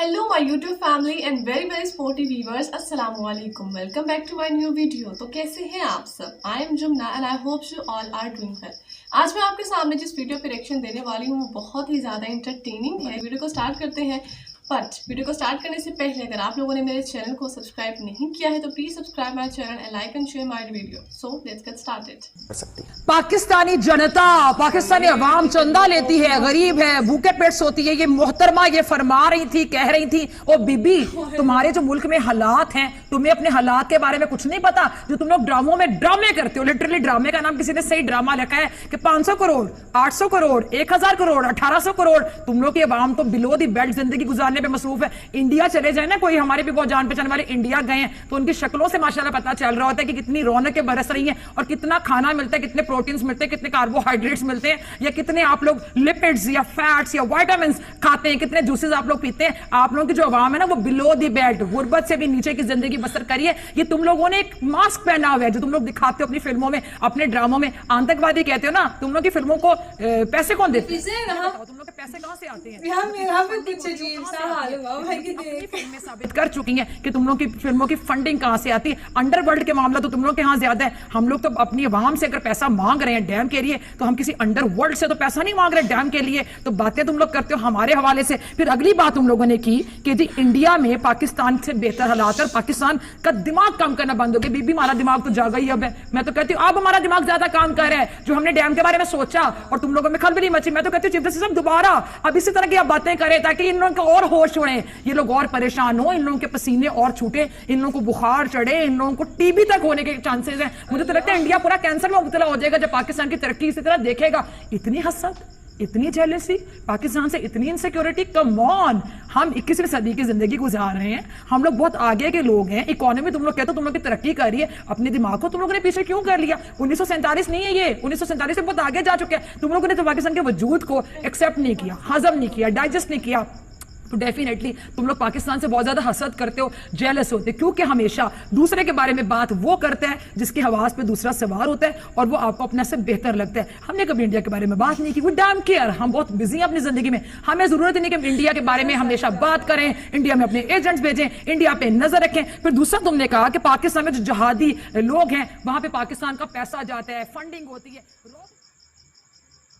Hello my YouTube family and very sporty viewers, अस्सलाम वालेकुम। Welcome back to my new video. तो कैसे हैं आप सब? I am Jumna and I hope you all are doing well. आज मैं आपके सामने जिस वीडियो पे रिएक्शन देने वाली हूँ वो बहुत ही ज़्यादा इंटरटेनिंग है। वीडियो को स्टार्ट करते हैं, बट वीडियो को स्टार्ट करने से पहले अगर आप लोगों ने मेरे चैनल को सब्सक्राइब नहीं किया है तो please subscribe my channel and like and share my video. So let's get started. Pakistani जनता, पाकिस्तानी अवाम चंदा लेती है, गरीब है, भूखे पेट सोती है। ये मोहतरमा ये फरमा रही थी, कह रही थी, ओ बीबी तुम्हारे जो मुल्क में हालात हैं, तुम्हें अपने हालात के बारे में कुछ नहीं पता। जो तुम लोग ड्रामों में ड्रामे करते हो, लिटरली ड्रामे का नाम किसी ने सही ड्रामा लिखा है कि 500 करोड़ 800 करोड़ 1000 करोड़ 1800 करोड़। तुम लोग की अवाम तो बिलो दी बेल्ट जिंदगी गुजारने पे मसरूफ है। इंडिया चले जाए ना, कोई हमारे भी बहुत जान पहचान वाले इंडिया गए हैं तो उनकी शक्लों से माशाल्लाह पता चल रहा होता है कि कितनी रौनकें बरस रही हैं और कितना खाना मिलता है, कितने प्रोटीन्स मिलते हैं, कितने कार्बोहाइड्रेट्स मिलते हैं, या कितने आप लोग लिपिड्स या फैट्स या विटामिन्स खाते हैं, कितने जूसेस आप लोग पीते हैं। आप लोगों की जो अवाम है ना वो बिलो दी बेल्ट, गुर्बत से भी नीचे की जिंदगी बसर करिए। ये तुम लोगों ने एक मास्क पहना हुआ है जो तुम लोग दिखाते हो अपनी फिल्मों में, अपने ड्रामों में। आतंकवादी कहते हो ना, तुम लोग की फिल्मों को पैसे कौन देते हैं? तुम लोग के पैसे कहां से आते हैं? फिल्में साबित कर चुकी हैं कि तुम लोग की फिल्मों की फंडिंग कहां से आती है। अंडरवर्ल्ड के मामला तो तुम लोग के यहां ज्यादा है। हम लोग तो अपनी आवाम से अगर पैसा मांग रहे हैं डैम के लिए तो हम किसी अंडरवर्ल्ड से तो पैसा नहीं मांग रहे डैम के लिए। तो बातें तुम लोग करते हो हमारे हवाले से। फिर अगली बात तुम लोगों ने की कि जी इंडिया में पाकिस्तान से बेहतर हालात और पाकिस्तान का दिमाग काम करना बंद हो गया। बीबी हमारा दिमाग तो जागा ही अब है। मैं तो कहती हूँ अब हमारा दिमाग ज्यादा काम कर रहा है। जो हमने डैम के बारे में सोचा और तुम लोगों में खलबली मची, मैं तो कहती हूँ चीफ जस्टिस साहब दोबारा अब इसी तरह की आप बातें करें ताकि इन लोगों को और होश उड़े, ये लोग और परेशान हो, इन लोगों के पसीने और छूटे, इन लोगों को बुखार चढ़े, इन लोगों को टीबी तक होने के चांसेस हैं। मुझे तो लगता है इंडिया पूरा कैंसर में मुब्तला हो जाएगा जब पाकिस्तान की तरक्की इसी तरह देखेगा। इतनी हसद, इतनी जेलसी, पाकिस्तान से इतनी इनसिक्योरिटी। कम ऑन, हम 21वीं सदी की जिंदगी गुजार रहे हैं, हम लोग बहुत आगे के लोग हैं। इकोनॉमी तुम लोग कहते हो तुम लोग की तरक्की कर रही है, अपने दिमाग को तुम लोगों ने पीछे क्यों कर लिया? 1947 नहीं है ये, 1947 से बहुत आगे जा चुके हैं। तुम लोगों ने तो पाकिस्तान के वजूद को एक्सेप्ट नहीं किया, हजम नहीं किया, डाइजेस्ट नहीं किया। तो डेफिनेटली तुम लोग पाकिस्तान से बहुत ज्यादा हसद करते हो, जेलस होते हो, क्योंकि हमेशा दूसरे के बारे में बात वो करते हैं जिसके हवास पे दूसरा सवार होता है और वो आपको अपने से बेहतर लगता है। हमने कभी इंडिया के बारे में बात नहीं की। वी डैम केयर, हम बहुत बिजी हैं अपनी जिंदगी में। हमें जरूरत नहीं कि हम इंडिया के बारे में हमेशा बात करें, इंडिया में अपने एजेंट्स भेजें, इंडिया पे नजर रखें। फिर दूसरा तुमने कहा कि पाकिस्तान में जो जहादी लोग हैं वहां पे पाकिस्तान का पैसा जाता है, फंडिंग होती है।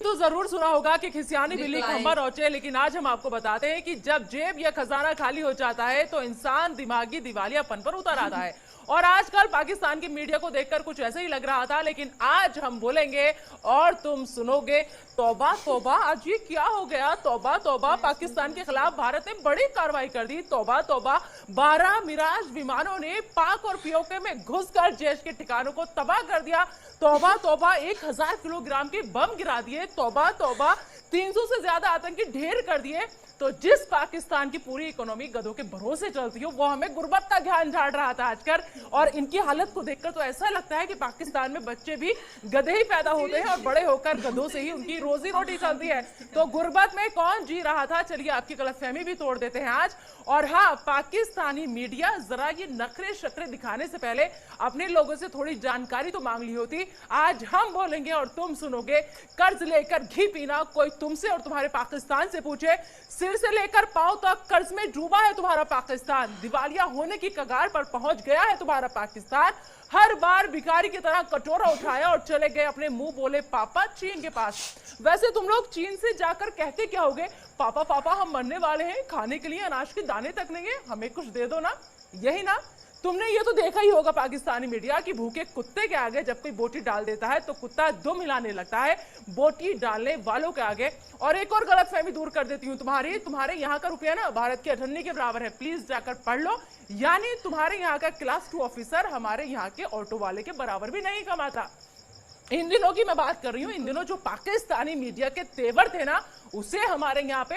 तो जरूर सुना होगा कि खिसियानी बिल्ली खंबा नोचे, लेकिन आज हम आपको बताते हैं कि जब जेब या खजाना खाली हो जाता है तो इंसान दिमागी दिवालियापन पर उतर आता है। और आजकल पाकिस्तान की मीडिया को देखकर कुछ ऐसे ही लग रहा था, लेकिन आज हम बोलेंगे और तुम सुनोगे। तौबा तौबा, आज ये क्या हो गया? तौबा तौबा, पाकिस्तान के खिलाफ भारत ने बड़ी कार्रवाई कर दी। तौबा तौबा, 12 मिराज विमानों ने पाक और पीओके में घुसकर जैश के ठिकानों को तबाह कर दिया। तौबा तौबा, 1000 किलोग्राम के बम गिरा दिए। तौबा तौबा, 300 से ज्यादा आतंकी ढेर कर दिए। तो जिस पाकिस्तान की पूरी इकोनॉमी गधों के भरोसे चलती हो वो हमें गुर्बत का ध्यान झाड़ रहा था आजकल। और इनकी हालत को देखकर तो ऐसा लगता है कि पाकिस्तान में बच्चे भी गधे ही पैदा होते हैं और बड़े होकर गधों से ही उनकी रोजी रोटी चलती है। तो गुर्बत में कौन जी रहा था, चलिए आपकी गलतफहमी भी तोड़ देते हैं आज। और हाँ, पाकिस्तानी मीडिया जरा ये नखरे शक्रे दिखाने से पहले अपने लोगों से थोड़ी जानकारी तो मांग ली होती। आज हम बोलेंगे और तुम सुनोगे। कर्ज लेकर घी पीना, कोई तुमसे और तुम्हारे पाकिस्तान से पूछे। सिर से लेकर पांव तक कर्ज में डूबा है तुम्हारा पाकिस्तान। दिवालिया होने की कगार पर पहुंच गया है तुम्हारा पाकिस्तान। हर बार भिखारी की तरह कटोरा उठाया और चले गए अपने मुंह बोले पापा चीन के पास। वैसे तुम लोग चीन से जाकर कहते क्या होगे? पापा पापा हम मरने वाले हैं, खाने के लिए अनाज के दाने तक नहीं है, हमें कुछ दे दो ना। यही ना? तुमने ये तो देखा ही होगा पाकिस्तानी मीडिया की भूखे कुत्ते के आगे जब कोई बोटी डाल देता है तो कुत्ता दुम हिलाने लगता है बोटी डालने वालों के आगे। और एक और गलतफहमी दूर कर देती हूँ तुम्हारे यहाँ का रुपया ना भारत के अठन्नी के बराबर है, प्लीज जाकर पढ़ लो। यानी तुम्हारे यहाँ का क्लास 2 ऑफिसर हमारे यहाँ के ऑटो वाले के बराबर भी नहीं कमाता। इन दिनों की मैं बात कर रही हूँ, इन दिनों जो पाकिस्तानी मीडिया के तेवर थे ना उसे हमारे यहाँ पे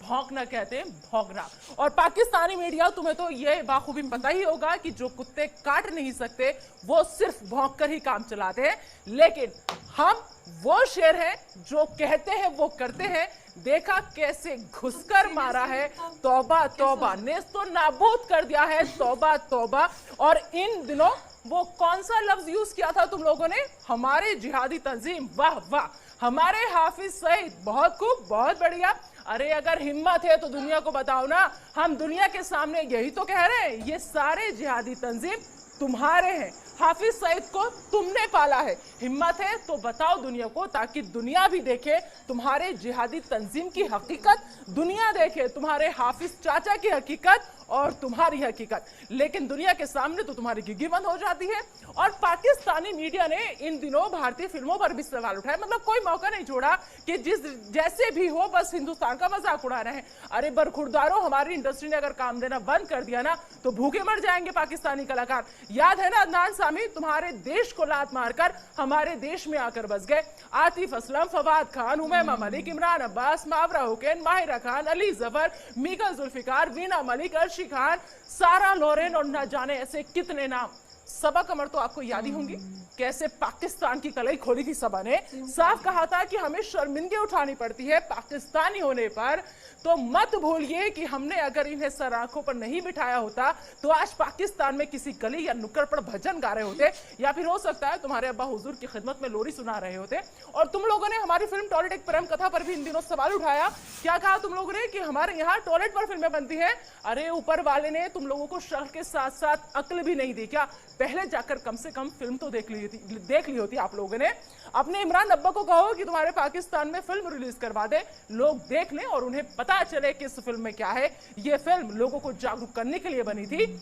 भौंकना कहते हैं, भौंकना। और पाकिस्तानी मीडिया, तुम्हें तो ये बाखूबी पता ही होगा कि जो कुत्ते काट नहीं सकते वो सिर्फ भौंक कर ही काम चलाते हैं। लेकिन हम वो शेर हैं जो कहते हैं वो करते हैं। देखा कैसे घुसकर मारा है, तौबा तौबा, नेस्तो नाबूद कर दिया है, तौबा तौबा। और इन दिनों वो कौन सा लफ्ज यूज किया था तुम लोगों ने? हमारे जिहादी तंजीम, वाह वाह, हमारे हाफिज सईद, बहुत खूब, बहुत बढ़िया। अरे अगर हिम्मत है तो दुनिया को बताओ ना, हम दुनिया के सामने यही तो कह रहे हैं, ये सारे जिहादी तंजीम तुम्हारे हैं, हाफिज सईद को तुमने पाला है। हिम्मत है तो बताओ दुनिया को, ताकि दुनिया भी देखे तुम्हारे जिहादी तंजीम की हकीकत, दुनिया देखे तुम्हारे हाफिज चाचा की हकीकत और तुम्हारी हकीकत। लेकिन दुनिया के सामने तो तुम्हारी गिग्गी बंद हो जाती है। और पाकिस्तानी मीडिया ने इन दिनों भारतीय फिल्मों पर भी सवाल उठाए, मतलब कोई मौका नहीं छोड़ा कि जिस जैसे भी हो बस हिंदुस्तान का मजाक उड़ा रहे हैं। अरे बरखुरदारों, हमारी इंडस्ट्री ने अगर काम देना बंद कर दिया ना तो भूखे मर जाएंगे पाकिस्तानी कलाकार। याद है ना अदनान सामी, तुम्हारे देश को लात मारकर हमारे देश में आकर बस गए। आतिफ असलम, फवाद खान, हुमैमा मलिक, इमरान अब्बास, मावरा हुसैन, माहिरा खान, अली जफर, मीका जुल्फिकार, वीना मलिक, अर्शी खान, सारा लोरेन और न जाने ऐसे कितने नाम। सबा कमर तो आपको याद ही होंगी, कैसे पाकिस्तान की कलई खोली थी सबा ने, साफ कहा था कि हमें शर्मिंदगी उठानी पड़ती है पाकिस्तानी होने पर। तो मत भूलिए कि हमने अगर इन्हें सर आंखों पर नहीं बिठाया होता तो आज पाकिस्तान में किसी गली या नुक्कड़ पर भजन गा रहे होते, या फिर हो सकता है तुम्हारे अब्बा हुजूर की खिदमत में लोरी सुना रहे होते। और तुम लोगों ने हमारी फिल्म टॉयलेट एक प्रेम कथा पर भी इन दिनों सवाल उठाया। क्या कहा तुम लोगों ने कि हमारे यहाँ टॉयलेट पर फिल्में बनती हैं? अरे ऊपर वाले ने तुम लोगों को शक्ल के साथ साथ अक्ल भी नहीं दी क्या? पहले जाकर कम से कम फिल्म तो देख ली होती आप लोगों ने। अपने इमरान अब्बा को कहो कि तुम्हारे पाकिस्तान में फिल्म रिलीज करवा दे, लोग देख लें और उन्हें पता चले कि इस फिल्म में क्या है। ये फिल्म लोगों को जागरूक करने के लिए बनी थी।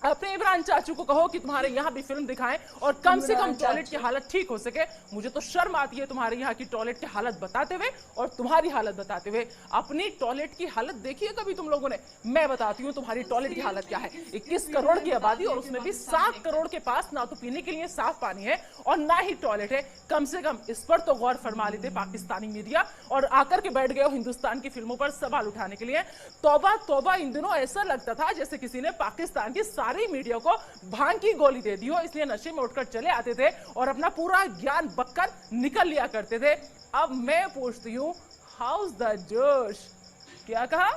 अपने इमरान चाचू को कहो कि तुम्हारे यहाँ भी फिल्म दिखाएं और कम से कम टॉयलेट की हालत ठीक हो सके। मुझे तो शर्म आती है तुम्हारे यहाँ की टॉयलेट की हालत बताते हुए और तुम्हारी हालत बताते हुए। अपनी टॉयलेट की हालत देखी है कभी तुम लोगों ने? मैं बताती हूँ तुम्हारी टॉयलेट की हालत क्या है। 21 करोड़ की आबादी और उसमें भी 7 करोड़ के पास ना तो पीने के लिए साफ पानी है और ना ही टॉयलेट है। कम से कम इस पर तो गौर फरमा लेते पाकिस्तानी मीडिया, और आकर के बैठ गए हिंदुस्तान की फिल्मों पर सवाल उठाने के लिए। तौबा तौबा, इन दिनों ऐसा लगता था जैसे किसी ने पाकिस्तान की सारी मीडिया को भांग की गोली दे दी हो, इसलिए नशे में उठकर चले आते थे और अपना पूरा ज्ञान बककर निकल लिया करते थे। अब मैं पूछती हूँ, हाउस द जोश? क्या कहा?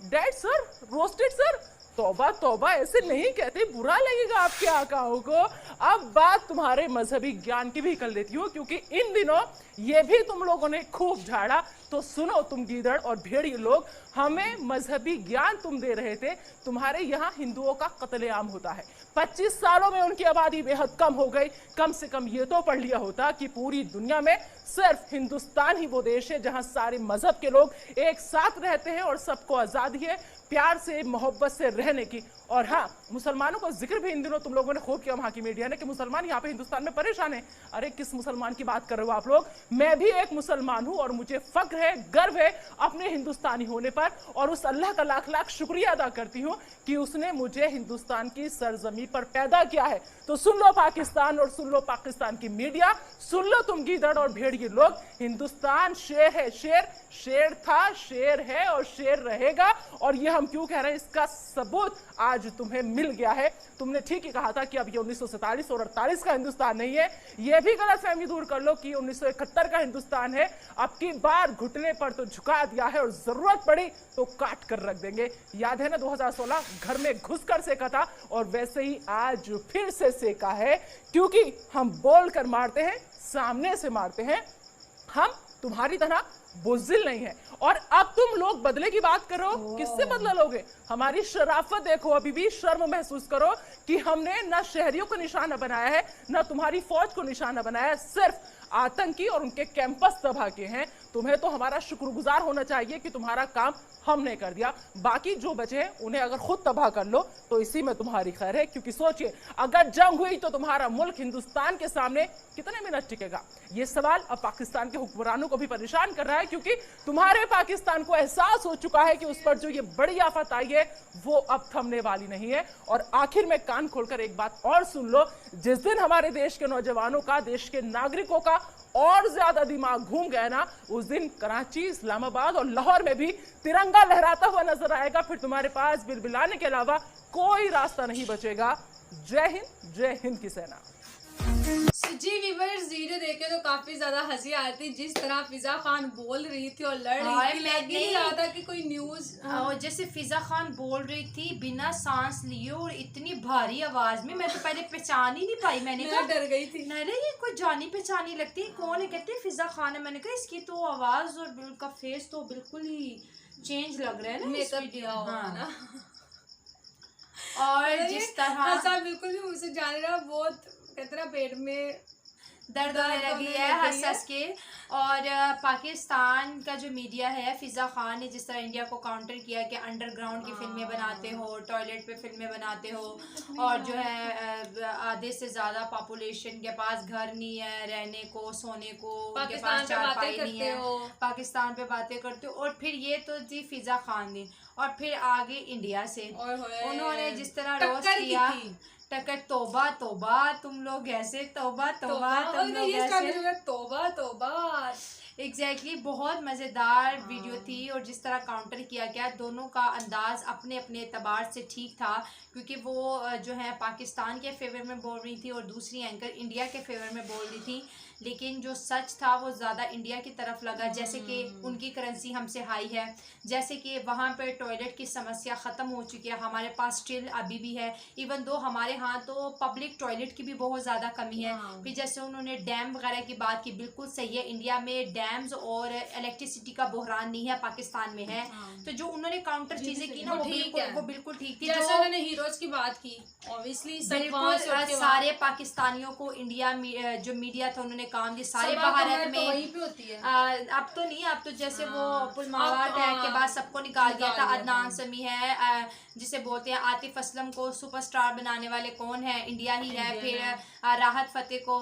Dead sir, roasted sir? तौबा तौबा, ऐसे नहीं कहते, बुरा लगेगा आपके आकाओं को। अब बात तुम्हारे मजहबी ज्ञान की भी कर लेती हूँ, क्योंकि इन दिनों ये भी तुम लोगों ने खूब झाड़ा। तो सुनो तुम गीदड़ और भेड़िए लोग, हमें मजहबी ज्ञान तुम दे रहे थे। तुम्हारे यहाँ हिंदुओं का कत्लेआम होता है, 25 सालों में उनकी आबादी बेहद कम हो गई। कम से कम ये तो पढ़ लिया होता कि पूरी दुनिया में सिर्फ हिंदुस्तान ही वो देश है जहां सारे मजहब के लोग एक साथ रहते हैं और सबको आजादी है प्यार से मोहब्बत से रहने की। और हाँ, मुसलमानों का जिक्र भी इन दिनों तुम लोगों ने खूब किया वहां की मीडिया ने कि मुसलमान यहाँ पे हिंदुस्तान में परेशान है। अरे किस मुसलमान की बात कर रहे हो आप लोग? मैं भी एक मुसलमान हूँ और मुझे फख्र है, गर्व है अपने हिंदुस्तानी होने पर, और उस अल्लाह का लाख लाख शुक्रिया अदा करती हूँ कि उसने मुझे हिंदुस्तान की सरजमी पर पैदा किया है। तो सुन लो पाकिस्तान और सुन लो पाकिस्तान की मीडिया, सुन लो तुम गीदड़ और भेड़िए लोग, हिंदुस्तान शेर है, शेर था, शेर है और शेर रहेगा। और ये हम क्यों कह रहे हैं, इसका सबूत आज तुम्हें मिल गया है। तुमने ठीक ही कहा था कि अब ये 1947 और 48 का हिंदुस्तान नहीं है। यह भी गलतफहमी दूर कर लो कि 1971 का हिंदुस्तान है। अब की बार घुटने पर तो झुका दिया है और जरूरत पड़ी तो काट कर रख देंगे। याद है ना 2016 घर में घुसकर सेका था, और वैसे ही आज फिर से सेका है, क्योंकि हम बोल कर मारते हैं, सामने से मारते हैं। हम तुम्हारी तरह बुज़दिल नहीं है। और अब तुम लोग बदले की बात करो, किससे बदला लोगे? हमारी शराफत देखो, अभी भी शर्म महसूस करो कि हमने ना शहरियों को निशाना बनाया है, ना तुम्हारी फौज को निशाना बनाया है, सिर्फ आतंकी और उनके कैंपस तबाह किए हैं। तुम्हें तो हमारा शुक्रगुजार होना चाहिए कि तुम्हारा काम हमने कर दिया। बाकी जो बचे हैं उन्हें अगर खुद तबाह कर लो तो इसी में तुम्हारी खैर है, क्योंकि सोचिए अगर जंग हुई तो तुम्हारा मुल्क हिंदुस्तान के सामने कितने मिनट टिकेगा? ये सवाल अब पाकिस्तान के हुक्मरानों को भी परेशान कर रहा है, क्योंकि तुम्हारे पाकिस्तान को एहसास हो चुका है कि उस पर जो ये बड़ी आफत आई है वो अब थमने वाली नहीं है। और आखिर में कान खोलकर एक बात और सुन लो, जिस दिन हमारे देश के नौजवानों का, देश के नागरिकों का और ज्यादा दिमाग घूम गया ना, उस दिन कराची, इस्लामाबाद और लाहौर में भी तिरंगा लहराता हुआ नजर आएगा। फिर तुम्हारे पास बिलबिलाने के अलावा कोई रास्ता नहीं बचेगा। जय हिंद की सेना। जी व्यूअर्स, वीडियो देखे तो काफी ज्यादा हंसी आ रही थी, जिस तरह फिजा खान बोल रही थी और लड़ रही थी, लग ही नहीं रहा था कि कोई न्यूज। और जैसे फिजा खान बोल रही थी बिना सांस लिए और इतनी भारी आवाज में, मैं तो पहले पहचान ही नहीं पाई। मैंने कहा डर गई थी, नहीं ये कोई जानी पहचानी लगती है, कौन है? कहते फिजा खान है। मैंने कहा इसकी तो आवाज और उनका फेस तो बिल्कुल ही चेंज लग रहा है ना इस मेकअप वीडियो किया हुआ हाँ। ना। और जिस तरह ऐसा बिल्कुल भी मुझसे जाने रहा, बहुत कहते ना पेट में दर्द होने लगी है हंस हंस के। और पाकिस्तान का जो मीडिया है, फिज़ा खान ने जिस तरह इंडिया को काउंटर किया कि अंडरग्राउंड की फिल्में बनाते हो, टॉयलेट पे फिल्में बनाते हो, और जो है आधे से ज़्यादा पॉपुलेशन के पास घर नहीं है रहने को, सोने को, उनके पास चारपाई नहीं है, पाकिस्तान पे बातें करते हो। और फिर ये तो थी फिज़ा खान ने, और फिर आगे इंडिया से उन्होंने जिस तरह रोस्ट किया, टक्कर तोबा तोबा तुम लोग ऐसे, तोबा तोबा तुम लोग ऐसे, तोबा तोबा। एग्जैक्टली बहुत मज़ेदार वीडियो थी। और जिस तरह काउंटर किया गया, दोनों का अंदाज अपने अपने एतबार से ठीक था, क्योंकि वो जो है पाकिस्तान के फेवर में बोल रही थी और दूसरी एंकर इंडिया के फेवर में बोल रही थी, लेकिन जो सच था वो ज़्यादा इंडिया की तरफ लगा। जैसे कि उनकी करेंसी हमसे हाई है, जैसे कि वहाँ पर टॉयलेट की समस्या ख़त्म हो चुकी है, हमारे पास स्टिल अभी भी है, इवन दो हमारे यहाँ तो पब्लिक टॉयलेट की भी बहुत ज़्यादा कमी है। फिर जैसे उन्होंने डैम वगैरह की बात की, बिल्कुल सही है, इंडिया में डैम्स और इलेक्ट्रिसिटी का बहरान नहीं है, पाकिस्तान में है। तो जो उन्होंने काउंटर चीज़ें की ना वो बिल्कुल ठीक थी। जैसे उन्होंने हीरोज की बात की, ऑब्वियसली बिल्कुल सारे पाकिस्तानियों को इंडिया जो मीडिया था उन्होंने काम दिया, सारे भारत में वहीं पे होती है। अब तो नहीं, अब तो जैसे वो पुलवामा अटैक के बाद सबको निकाल दिया था। अदनान समी है जिसे बोलते हैं, आतिफ असलम को सुपरस्टार बनाने वाले कौन है, इंडिया ही है। फिर राहत फतेह को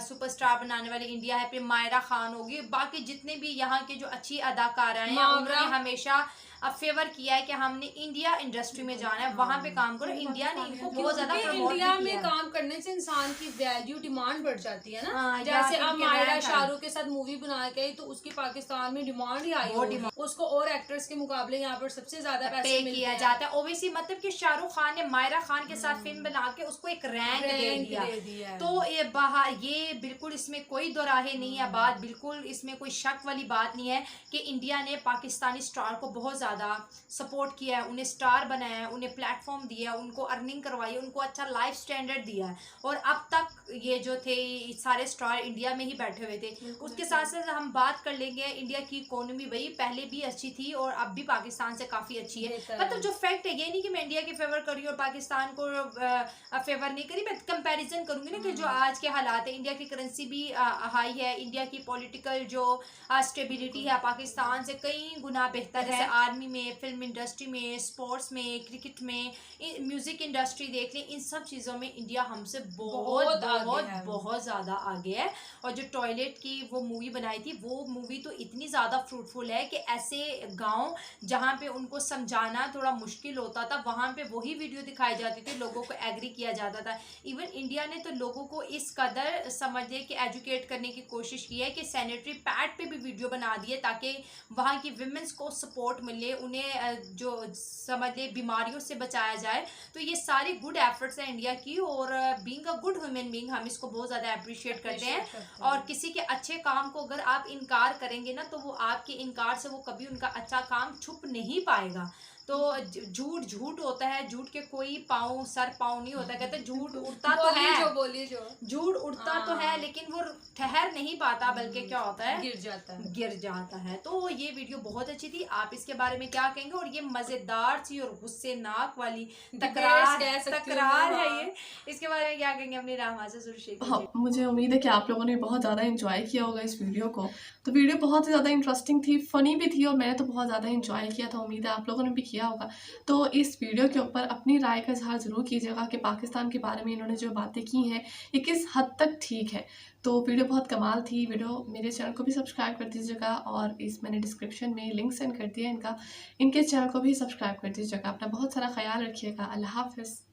सुपरस्टार बनाने वाले इंडिया है। फिर मायरा खान होगी, बाकी जितने भी यहाँ के जो अच्छी अदाकारा हैं उन्होंने हमेशा फेवर किया है कि हमने इंडिया इंडस्ट्री में जाना है, वहाँ पे काम करो। इंडिया ने इनको बहुत ज्यादा प्रमोट इंडिया में काम करने से इंसान की वैल्यू डिमांड बढ़ जाती है ना। जैसे अब मायरा शाहरुख के साथ मूवी बना के तो उसकी पाकिस्तान में डिमांड ही आई है, उसको और एक्टर्स के मुकाबले यहाँ पर सबसे ज्यादा पैसे किया जाता है। ओबीसी मतलब कि शाहरुख खान ने मायरा खान के साथ फिल्म बना के उसको एक रैंक दे दिया। तो ये बिल्कुल इसमें कोई दोराहे नहीं है बात, बिल्कुल इसमें कोई शक वाली बात नहीं है कि इंडिया ने पाकिस्तानी स्टार को बहुत ज़्यादा सपोर्ट किया है, उन्हें स्टार बनाया है, उन्हें प्लेटफॉर्म दिया है, उनको अर्निंग करवाई है, उनको अच्छा लाइफ स्टैंडर्ड दिया है। और अब तक ये जो थे सारे स्टार इंडिया में ही बैठे हुए थे। उसके साथ साथ हम बात कर लेंगे इंडिया की इकोनॉमी, भाई पहले भी अच्छी थी और अब भी पाकिस्तान से काफ़ी अच्छी है। मतलब जो फैक्ट है ये नहीं कि मैं इंडिया के फेवर कर रही हूँ और पाकिस्तान को फेवर नहीं करी, मैं कंपैरिजन करूँगी ना कि जो आज के हालात है, इंडिया की करेंसी भी हाई है, इंडिया की पॉलिटिकल जो स्टेबिलिटी है पाकिस्तान से कई गुना बेहतर है। जैसे आर्मी में, फिल्म इंडस्ट्री में, स्पोर्ट्स में, क्रिकेट में, म्यूजिक इंडस्ट्री देख लें, इन सब चीज़ों में इंडिया हमसे बहुत ज़्यादा आगे है। और जो टॉयलेट की वो मूवी बनाई थी, वो मूवी तो इतनी ज़्यादा फ्रूटफुल है कि ऐसे गांव जहाँ पे उनको समझाना थोड़ा मुश्किल होता था, वहाँ पे वही वीडियो दिखाई जाती थी, लोगों को एग्री किया जाता था। इवन इंडिया ने तो लोगों को इस कदर समझे कि एजुकेट करने की कोशिश की है कि सैनिटरी पैड पे भी वीडियो बना दिए ताकि वहाँ की विमेंस को सपोर्ट मिले, उन्हें जो समझ ले बीमारियों से बचाया जाए। तो ये सारी गुड एफर्ट्स हैं इंडिया की, और being a good human being हम इसको बहुत ज़्यादा अप्रिशिएट करते हैं। और किसी के अच्छे काम को अगर आप इनकार करेंगे ना, तो वो आपके इनकार से वो कभी उनका अच्छा काम छुप नहीं पाएगा। तो झूठ होता है, झूठ के कोई सर पाँव नहीं होता। कहते झूठ उड़ता तो है, झूठ उड़ता तो है, लेकिन वो ठहर नहीं पाता, बल्कि क्या होता है, गिर जाता है। तो ये वीडियो बहुत अच्छी थी, आप इसके बारे में क्या कहेंगे? और ये मजेदार सी और गुस्सेनाक वाली तकरार है ये, इसके बारे में क्या कहेंगे? अपनी रामा से शुरू। मुझे उम्मीद है कि आप लोगों ने बहुत ज़्यादा एंजॉय किया होगा इस वीडियो को। तो वीडियो बहुत ही ज़्यादा इंटरेस्टिंग थी, फ़नी भी थी, और मैंने तो बहुत ज़्यादा एंजॉय किया था। उम्मीद है आप लोगों ने भी किया होगा। तो इस वीडियो के ऊपर अपनी राय का इजहार ज़रूर कीजिएगा कि पाकिस्तान के बारे में इन्होंने जो बातें की हैं ये किस हद तक ठीक है। तो वीडियो बहुत कमाल थी। वीडियो मेरे चैनल को भी सब्सक्राइब कर दीजिएगा, और मैंने डिस्क्रिप्शन में लिंक सेंड कर दिया इनका, इनके चैनल को भी सब्सक्राइब कर दीजिएगा। अपना बहुत सारा ख्याल रखिएगा। अल्लाह हाफ़िज़।